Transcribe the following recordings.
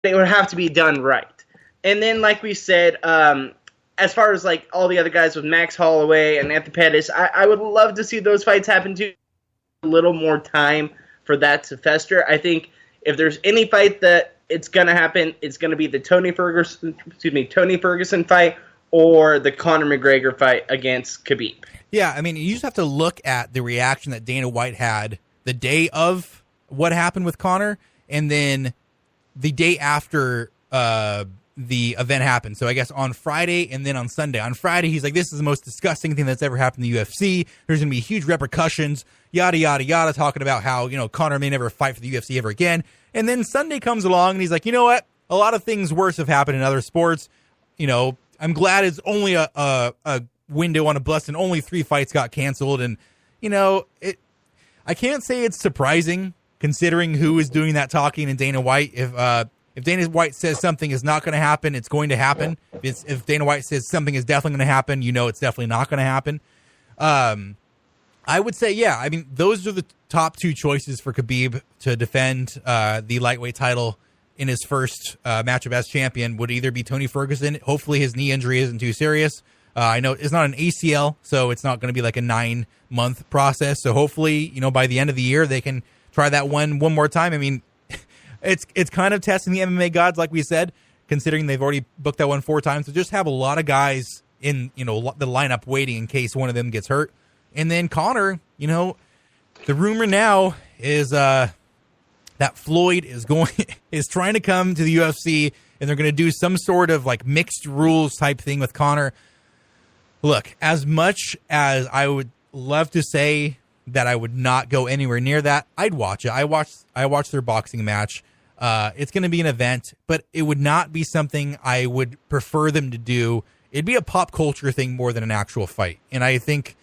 it would have to be done right. And then, like we said, as far as like all the other guys with Max Holloway and Anthony Pettis, I would love to see those fights happen too. A little more time for that to fester. I think if there's any fight that it's gonna happen, it's gonna be the Tony Ferguson fight or the Conor McGregor fight against Khabib. Yeah, I mean, you just have to look at the reaction that Dana White had the day of what happened with Conor, and then the day after the event happened. So I guess on Friday and then on Sunday. On Friday, he's like, this is the most disgusting thing that's ever happened in the UFC. There's going to be huge repercussions, yada, yada, yada, talking about how, Conor may never fight for the UFC ever again. And then Sunday comes along and he's like, you know what? A lot of things worse have happened in other sports. I'm glad it's only a window on a bus and only 3 fights got canceled. And, I can't say it's surprising considering who is doing that talking and Dana White. If Dana White says something is not going to happen, it's going to happen. If Dana White says something is definitely going to happen, it's definitely not going to happen. I would say, yeah, I mean, those are the top 2 choices for Khabib to defend the lightweight title in his first matchup as champion would either be Tony Ferguson. Hopefully his knee injury isn't too serious. I know it's not an ACL, so it's not going to be like a 9-month process. So hopefully, by the end of the year, they can try that one more time. I mean, it's kind of testing the MMA gods, like we said, considering they've already booked that one 4 times. So just have a lot of guys in, the lineup waiting in case one of them gets hurt. And then Conor, the rumor now is that Floyd is trying to come to the UFC and they're going to do some sort of like mixed rules type thing with Conor. Look, as much as I would love to say that I would not go anywhere near that, I'd watch it. I watched their boxing match. It's going to be an event, but it would not be something I would prefer them to do. It'd be a pop culture thing more than an actual fight. And I think,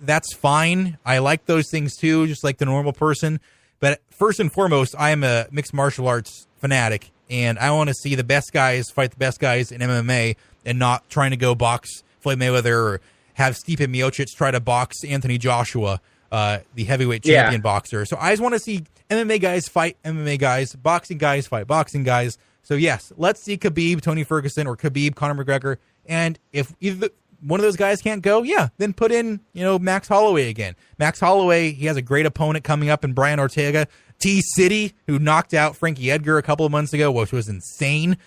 that's fine. I like those things too, just like the normal person. But first and foremost, I am a mixed martial arts fanatic, and I want to see the best guys fight the best guys in MMA and not trying to go box Floyd Mayweather or have Stipe Miocic try to box Anthony Joshua, the heavyweight champion boxer. So I just want to see MMA guys fight MMA guys, boxing guys fight boxing guys. So yes, let's see Khabib, Tony Ferguson, or Khabib, Conor McGregor. And if either one of those guys can't go, then put in, Max Holloway again. Max Holloway, he has a great opponent coming up in Brian Ortega. T-City, who knocked out Frankie Edgar a couple of months ago, which was insane.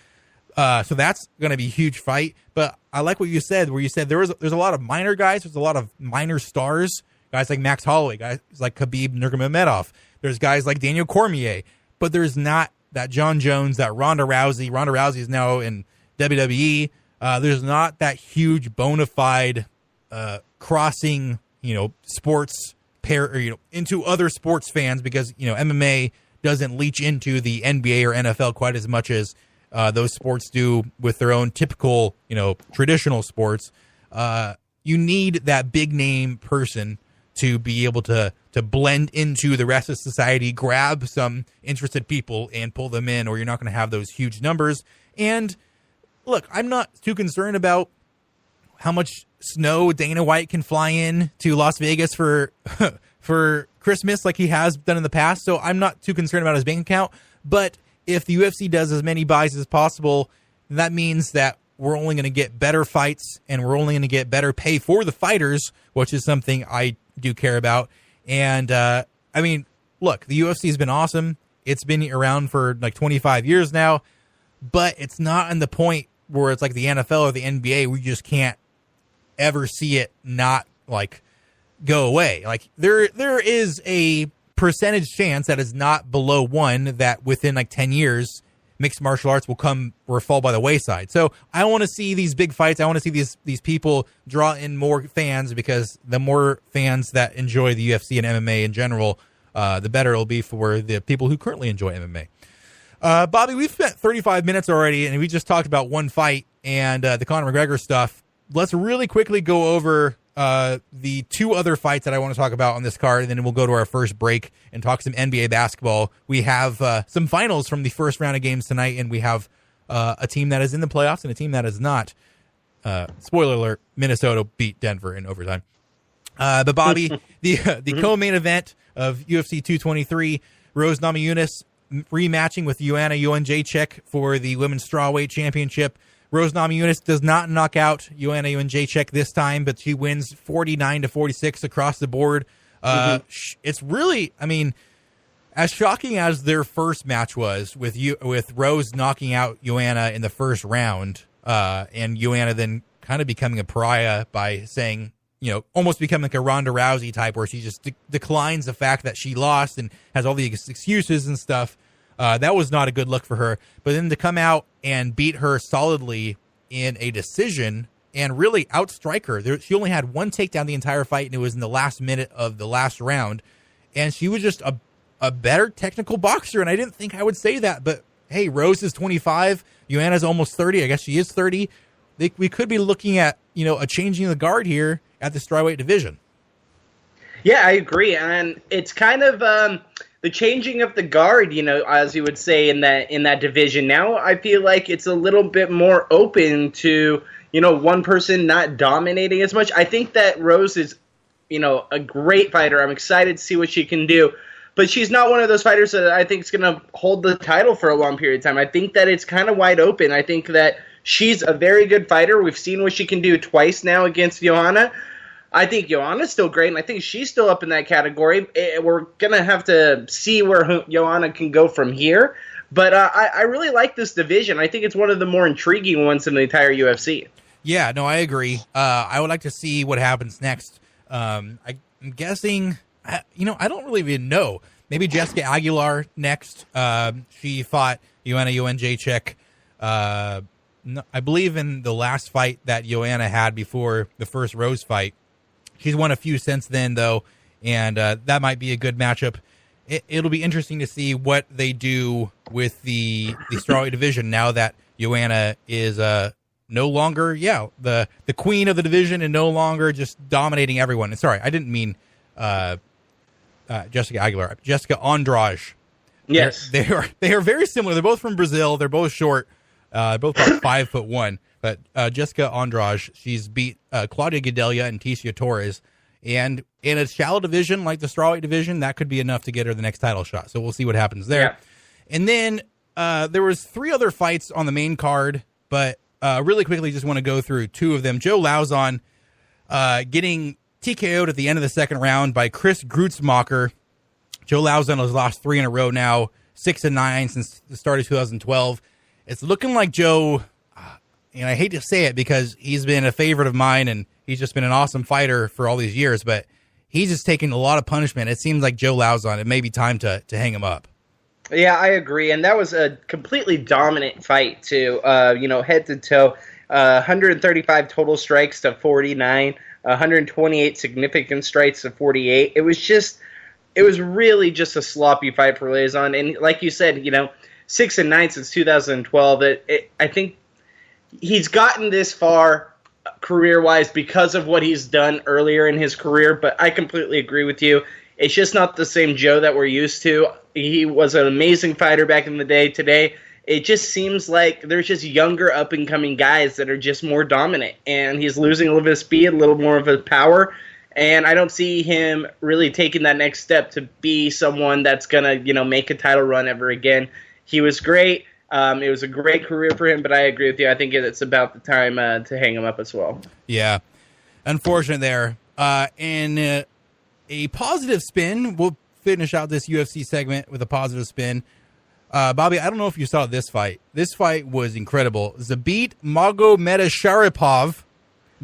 So that's going to be a huge fight. But I like what you said, where you said there's a lot of minor guys. There's a lot of minor stars, guys like Max Holloway, guys like Khabib Nurmagomedov. There's guys like Daniel Cormier. But there's not that John Jones, that Ronda Rousey. Ronda Rousey is now in WWE. There's not that huge bona fide crossing, sports pair, or, into other sports fans because, MMA doesn't leach into the NBA or NFL quite as much as those sports do with their own typical, traditional sports. You need that big name person to be able to blend into the rest of society, grab some interested people and pull them in, or you're not going to have those huge numbers. And look, I'm not too concerned about how much snow Dana White can fly in to Las Vegas for Christmas like he has done in the past. So I'm not too concerned about his bank account. But if the UFC does as many buys as possible, that means that we're only going to get better fights and we're only going to get better pay for the fighters, which is something I do care about. And I mean, look, the UFC has been awesome. It's been around for like 25 years now, but it's not in the point where it's like the NFL or the NBA, we just can't ever see it not like go away. Like there is a percentage chance that is not below 1 that within like 10 years, mixed martial arts will come or fall by the wayside. So I want to see these big fights. I want to see these people draw in more fans, because the more fans that enjoy the UFC and MMA in general, the better it'll be for the people who currently enjoy MMA. Bobby, we've spent 35 minutes already, and we just talked about one fight and the Conor McGregor stuff. Let's really quickly go over the 2 other fights that I want to talk about on this card, and then we'll go to our first break and talk some NBA basketball. We have some finals from the first round of games tonight, and we have a team that is in the playoffs and a team that is not. Spoiler alert, Minnesota beat Denver in overtime. But Bobby, the co-main event of UFC 223, Rose Namajunas rematching with Joanna Jędrzejczyk for the women's strawweight championship. Rose Namajunas does not knock out Joanna Jędrzejczyk this time, but she wins 49-46 across the board. It's really, I mean, as shocking as their first match was with Rose knocking out Joanna in the first round, and Joanna then kind of becoming a pariah by saying, you know, almost becoming like a Ronda Rousey type where she just declines the fact that she lost and has all these excuses and stuff. That was not a good look for her. But then to come out and beat her solidly in a decision and really outstrike her. She only had one takedown the entire fight, and it was in the last minute of the last round. And she was just a better technical boxer, and I didn't think I would say that. But, hey, Rose is 25. Joanna's almost 30. I guess she is 30. We could be looking at, you know, a changing of the guard here at the strawweight division. Yeah, I agree. And it's kind of the changing of the guard, you know, as you would say in that division. Now I feel like it's a little bit more open to, you know, one person not dominating as much. I think that Rose is, you know, a great fighter. I'm excited to see what she can do. But she's not one of those fighters that I think is going to hold the title for a long period of time. I think that it's kind of wide open. I think that she's a very good fighter. We've seen what she can do twice now against Joanna. I think Joanna's still great, and I think she's still up in that category. We're going to have to see where Joanna can go from here. But I really like this division. I think it's one of the more intriguing ones in the entire UFC. Yeah, no, I agree. I would like to see what happens next. I'm guessing, you know, I don't really even know. Maybe Jessica Aguilar next. She fought Joanna Jędrzejczyk. No, I believe in the last fight that Joanna had before the first Rose fight. She's won a few since then, though, and that might be a good matchup. It'll be interesting to see what they do with the strawweight division now that Joanna is no longer, the queen of the division and no longer just dominating everyone. And sorry, I didn't mean Jessica Aguilar. Jessica Andrade. Yes, they are very similar. They're both from Brazil. They're both short. Both about 5'1", but Jessica Andrade, she's beat Claudia Gadelha and Tecia Torres, and in a shallow division like the strawweight division, that could be enough to get her the next title shot. So we'll see what happens there. Yeah. And then there was 3 other fights on the main card, but really quickly, just want to go through 2 of them. Joe Lauzon getting TKO'd at the end of the second round by Chris Gruetzemacher. Joe Lauzon has lost 3 in a row now, 6-9 since the start of 2012. It's looking like Joe, and I hate to say it because he's been a favorite of mine and he's just been an awesome fighter for all these years, but he's just taking a lot of punishment. It seems like Joe Lauzon, it may be time to hang him up. Yeah, I agree, and that was a completely dominant fight too. You know, head to toe, 135 total strikes to 49, 128 significant strikes to 48. It was really just a sloppy fight for Lauzon, and like you said, you know, 6-9 since 2012. I think he's gotten this far career-wise because of what he's done earlier in his career, but I completely agree with you. It's just not the same Joe that we're used to. He was an amazing fighter back in the day. Today, it just seems like there's just younger up-and-coming guys that are just more dominant, and he's losing a little bit of speed, a little more of his power, and I don't see him really taking that next step to be someone that's going to, you know, make a title run ever again. He was great. It was a great career for him, but I agree with you. I think it's about the time to hang him up as well. Yeah. Unfortunate there. And a positive spin. We'll finish out this UFC segment with a positive spin. Bobby, I don't know if you saw this fight. This fight was incredible. Zabit Magomedov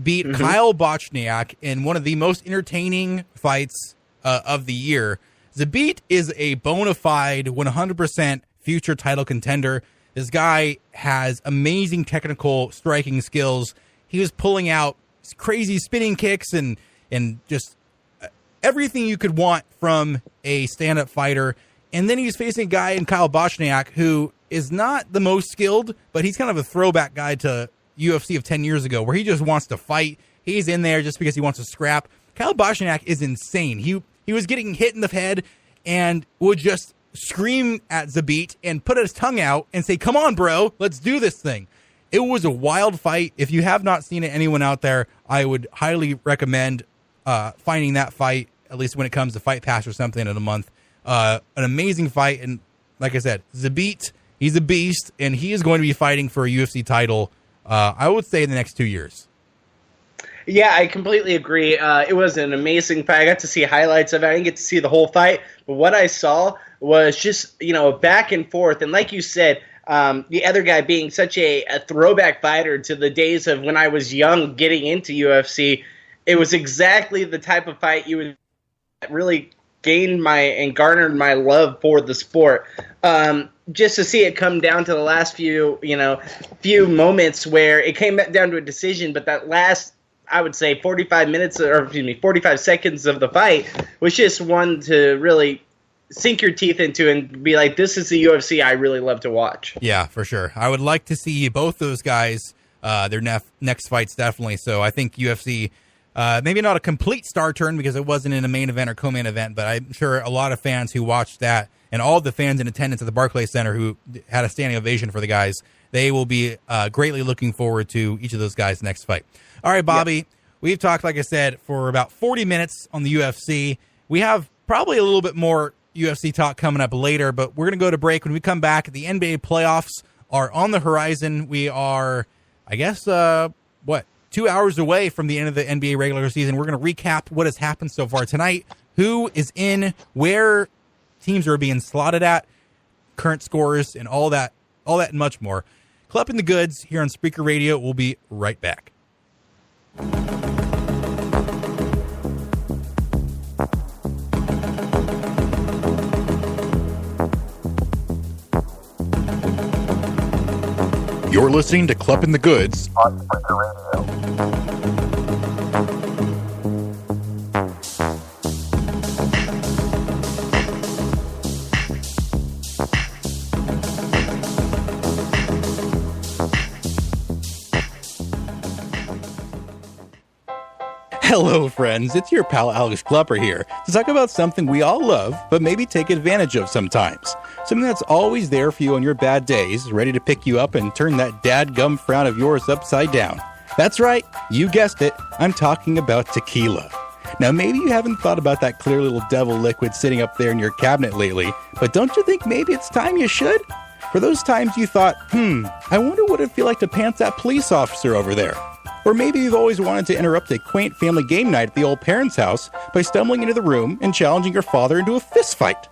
beat Kyle Bochniak in one of the most entertaining fights of the year. Zabit is a bona fide 100% future title contender. This guy has amazing technical striking skills. He was pulling out crazy spinning kicks and just everything you could want from a stand-up fighter. And then he's facing a guy in Kyle Bochniak who is not the most skilled, but he's kind of a throwback guy to UFC of 10 years ago where he just wants to fight. He's in there just because he wants to scrap. Kyle Bochniak is insane. He was getting hit in the head and would just scream at Zabit and put his tongue out and say, "Come on, bro, let's do this thing." It was a wild fight. If you have not seen it, anyone out there, I would highly recommend finding that fight, at least when it comes to Fight Pass or something in a month. An amazing fight, and like I said, Zabit, he's a beast, and he is going to be fighting for a UFC title, I would say, in the next 2 years. Yeah, I completely agree. It was an amazing fight. I got to see highlights of it. I didn't get to see the whole fight, but what I saw was just, back and forth. And like you said, the other guy being such a throwback fighter to the days of when I was young getting into UFC, it was exactly the type of fight you would really gained and garnered my love for the sport. Just to see it come down to the last few moments where it came down to a decision, but that last, I would say 45 seconds of the fight was just one to really sink your teeth into and be like, this is the UFC I really love to watch. Yeah, for sure. I would like to see both those guys, their next fights, definitely. So I think UFC, maybe not a complete star turn because it wasn't in a main event or co-main event, but I'm sure a lot of fans who watched that and all the fans in attendance at the Barclays Center who had a standing ovation for the guys, they will be greatly looking forward to each of those guys' next fight. All right, Bobby, yep. We've talked, like I said, for about 40 minutes on the UFC. We have probably a little bit more UFC talk coming up later, but we're going to go to break. When we come back, the NBA playoffs are on the horizon. We are, I guess, 2 hours away from the end of the NBA regular season. We're going to recap what has happened so far tonight, who is in, where teams are being slotted at, current scores, and all that and much more. Clupping the Goods here on Spreaker Radio. We'll be right back. You're listening to Clupping the Goods on Spreaker Radio. Hello, friends. It's your pal Alex Klupper here to talk about something we all love, but maybe take advantage of sometimes. Something that's always there for you on your bad days, ready to pick you up and turn that dadgum frown of yours upside down. That's right. You guessed it. I'm talking about tequila. Now, maybe you haven't thought about that clear little devil liquid sitting up there in your cabinet lately, but don't you think maybe it's time you should? For those times you thought, I wonder what it'd feel like to pants that police officer over there. Or maybe you've always wanted to interrupt a quaint family game night at the old parents' house by stumbling into the room and challenging your father into a fist fight.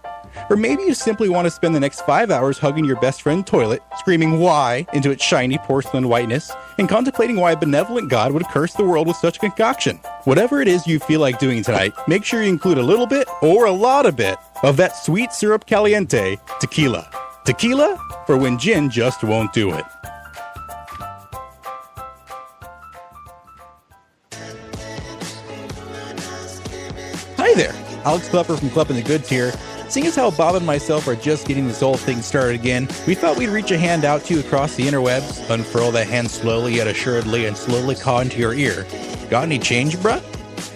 Or maybe you simply want to spend the next 5 hours hugging your best friend's toilet, screaming why into its shiny porcelain whiteness, and contemplating why a benevolent God would curse the world with such a concoction. Whatever it is you feel like doing tonight, make sure you include a little bit, or a lot of it, of that sweet syrup caliente, tequila. Tequila for when gin just won't do it. Hi there, Alex Klupper from Clupping the Goods here. Seeing as how Bob and myself are just getting this whole thing started again, we thought we'd reach a hand out to you across the interwebs, unfurl that hand slowly yet assuredly and slowly caw into your ear. Got any change, bruh?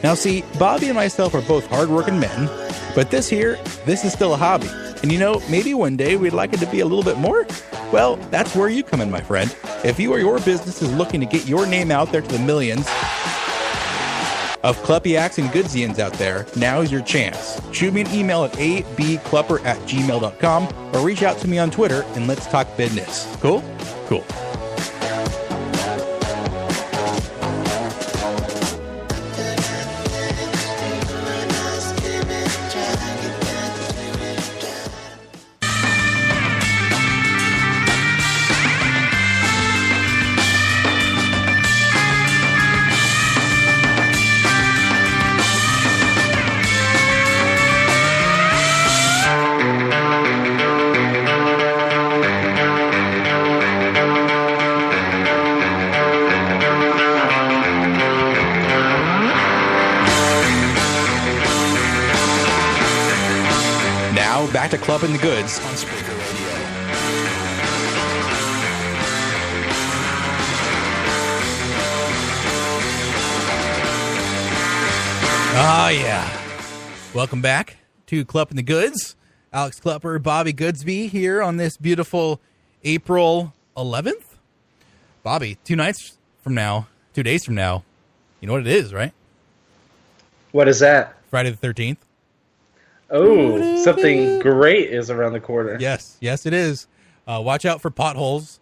Now see, Bobby and myself are both hardworking men, but this is still a hobby. And maybe one day we'd like it to be a little bit more? Well, that's where you come in, my friend. If you or your business is looking to get your name out there to the millions of Kluppiacs and Goodsians out there, now is your chance. Shoot me an email at abklupper@gmail.com or reach out to me on Twitter and let's talk business. Cool? Cool. Back to Clupping the Goods on Spreaker Radio. Ah, yeah. Welcome back to Clupping the Goods. Alex Klupper, Bobby Goodsby here on this beautiful April 11th. Bobby, 2 days from now, you know what it is, right? What is that? Friday the 13th. Oh, something great is around the corner. Yes, it is. Watch out for potholes.